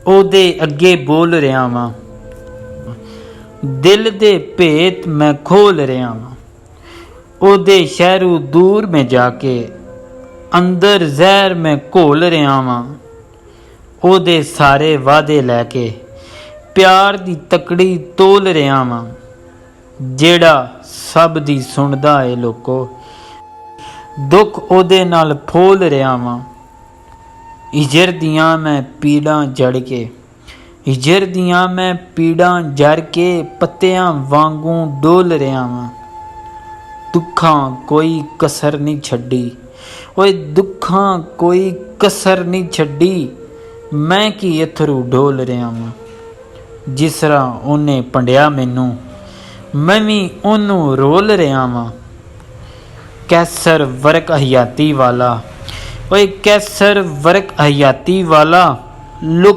ਉਹਦੇ ਅੱਗੇ ਬੋਲ ਰਿਹਾ ਵਾਂ, ਦਿਲ ਦੇ ਭੇਤ ਮੈਂ ਖੋਲ ਰਿਹਾ ਵਾਂ। ਉਹਦੇ ਸ਼ਹਿਰੋਂ ਦੂਰ ਮੈਂ ਜਾ ਕੇ ਅੰਦਰ ਜ਼ਹਿਰ ਮੈਂ ਘੋਲ ਰਿਹਾ ਵਾਂ। ਉਹਦੇ ਸਾਰੇ ਵਾਅਦੇ ਲੈ ਕੇ ਪਿਆਰ ਦੀ ਤਕੜੀ ਤੋਲ ਰਿਹਾ ਵਾਂ। ਜਿਹੜਾ ਸਭ ਦੀ ਸੁਣਦਾ ਏ ਲੋਕੋ, ਦੁੱਖ ਉਹਦੇ ਨਾਲ ਫੋਲ ਰਿਹਾ ਵਾਂ। ਹਿਜਰ ਦੀਆਂ ਮੈਂ ਪੀੜਾਂ ਜੜ ਕੇ, ਹਿਜਰ ਦੀਆਂ ਮੈਂ ਪੀੜਾਂ ਜੜ ਕੇ ਪੱਤਿਆਂ ਵਾਂਗੂ ਡੋਲ ਰਿਹਾ ਵਾਂ। ਦੁੱਖਾਂ ਕੋਈ ਕਸਰ ਨਹੀਂ ਛੱਡੀ, ਓਏ ਦੁੱਖਾਂ ਕੋਈ ਕਸਰ ਨਹੀਂ ਛੱਡੀ। ਮੈਂ ਕੀ ਅਥਰੂ ਡੋਲ ਰਿਹਾ ਵਾਂ। ਜਿਸ ਤਰ੍ਹਾਂ ਉਹਨੇ ਭੰਡਿਆ ਮੈਨੂੰ, ਮੈਂ ਵੀ ਉਹਨੂੰ ਰੋਲ ਰਿਹਾ ਵਾਂ। ਕੈਸਰ ਵਰਕ ਹਯਾਤੀ ਵਾਲਾ, ਓਏ ਕੈਸਰ ਵਰਕ ਹਯਾਤੀ ਵਾਲਾ।